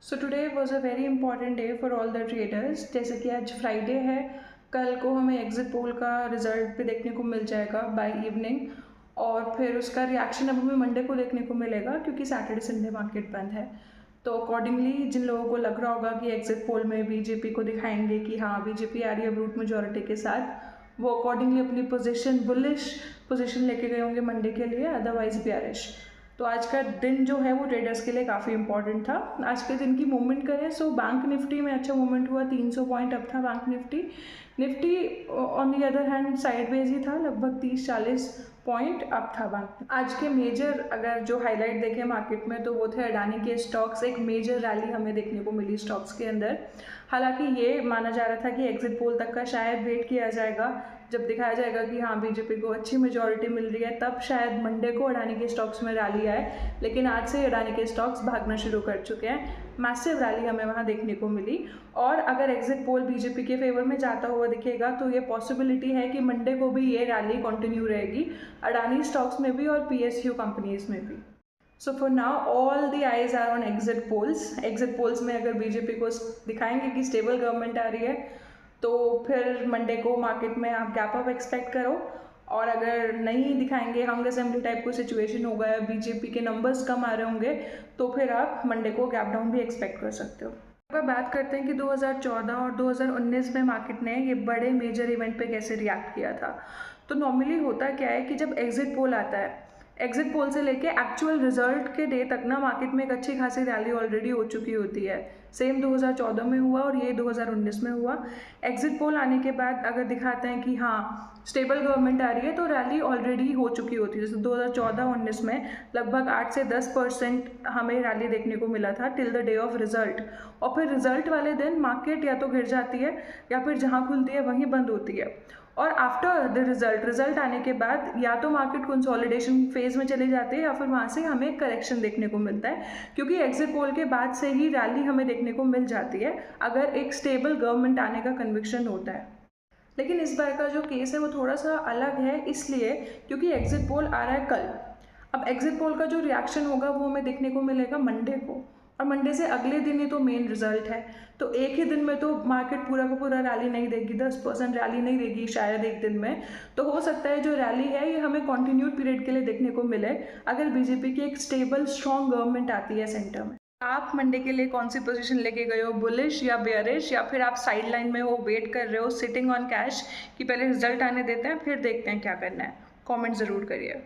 So today was a very important day for all the traders. जैसे कि आज Friday है, कल को हमें एग्जिट पोल का रिजल्ट भी देखने को मिल जाएगा बाय इवनिंग, और फिर उसका रिएक्शन अब हमें मंडे को देखने को मिलेगा क्योंकि सैटरडे संडे मार्केट बंद है। तो अकॉर्डिंगली जिन लोगों को लग रहा होगा कि एग्जिट पोल में बीजेपी को दिखाएंगे कि हाँ बीजेपी आ रही है ब्रूट मेजोरिटी के साथ, वो अकॉर्डिंगली अपनी पोजीशन बुलिश पोजीशन लेके गए होंगे मंडे के लिए, अदरवाइज बियरिश। तो आज का दिन जो है वो ट्रेडर्स के लिए काफ़ी इंपॉर्टेंट था। आज के दिन की मूवमेंट करें सो बैंक निफ्टी में अच्छा मूवमेंट हुआ, 300 पॉइंट अप था bank Nifty. Nifty on the other hand sideways ही था, लगभग 30-40 पॉइंट अप था बैंक। आज के मेजर अगर जो हाईलाइट देखें मार्केट में तो वो थे अडानी के स्टॉक्स। एक मेजर रैली हमें देखने को मिली स्टॉक्स के अंदर। हालांकि ये माना जा रहा था कि एग्जिट पोल तक का शायद वेट किया जाएगा, जब दिखाया जाएगा कि हाँ बीजेपी को अच्छी मेजॉरिटी मिल रही है तब शायद मंडे को अडानी के स्टॉक्स में रैली आए। लेकिन आज से अडानी के स्टॉक्स भागना शुरू कर चुके हैं, मैसिव रैली हमें वहाँ देखने को मिली। और अगर एग्जिट पोल बीजेपी के फेवर में जाता हुआ दिखेगा तो ये पॉसिबिलिटी है कि मंडे को भी ये रैली कंटिन्यू रहेगी, अडानी स्टॉक्स में भी और पीएसयू कंपनीज में भी। So for now all the eyes are on exit polls. Exit polls में अगर बीजेपी को दिखाएंगे कि स्टेबल गवर्नमेंट आ रही है तो फिर मंडे को मार्केट में आप गैप अप एक्सपेक्ट करो, और अगर नहीं दिखाएंगे, हंग असेंबली टाइप कोई सिचुएशन होगा या बीजेपी के नंबर्स कम आ रहे होंगे तो फिर आप मंडे को गैप डाउन भी एक्सपेक्ट कर सकते हो। अब बात करते हैं कि 2014 और 2019 में मार्केट ने ये बड़े मेजर इवेंट पे कैसे रिएक्ट किया था। तो नॉर्मली होता क्या है कि जब एग्जिट पोल आता है, एग्जिट पोल से लेके एक्चुअल रिजल्ट के डे तक ना मार्केट में एक अच्छी खासी रैली ऑलरेडी हो चुकी होती है। सेम 2014 में हुआ और ये 2019 में हुआ। एग्जिट पोल आने के बाद अगर दिखाते हैं कि हाँ स्टेबल गवर्नमेंट आ रही है तो रैली ऑलरेडी हो चुकी होती है। जैसे 2014-19 में लगभग 8 से 10% हमें रैली देखने को मिला था till the day of result, और फिर रिजल्ट वाले दिन मार्केट या तो गिर जाती है या फिर जहाँ खुलती है वहीं बंद होती है। और आफ्टर द रिजल्ट आने के बाद या तो मार्केट कंसोलिडेशन फेज में चले जाते हैं या फिर वहाँ से हमें करेक्शन देखने को मिलता है, क्योंकि एग्जिट पोल के बाद से ही रैली हमें देखने को मिल जाती है अगर एक स्टेबल गवर्नमेंट आने का कन्विक्शन होता है। लेकिन इस बार का जो केस है वो थोड़ा सा अलग है, इसलिए क्योंकि एग्जिट पोल आ रहा है कल। अब एग्जिट पोल का जो रिएक्शन होगा वो हमें देखने को मिलेगा मंडे को, और मंडे से अगले दिन ही तो मेन रिजल्ट है। तो एक ही दिन में तो मार्केट पूरा का पूरा रैली नहीं देगी, 10% रैली नहीं देगी शायद एक दिन में। तो हो सकता है जो रैली है ये हमें कॉन्टिन्यूड पीरियड के लिए देखने को मिले अगर बीजेपी की एक स्टेबल स्ट्रॉन्ग गवर्नमेंट आती है सेंटर में। आप मंडे के लिए कौन सी पोजीशन लेके गए हो, बुलिश या बेयरिश, या फिर आप साइड लाइन में हो, वेट कर रहे हो, सिटिंग ऑन कैश कि पहले रिजल्ट आने देते हैं फिर देखते हैं क्या करना है? कमेंट ज़रूर करिए।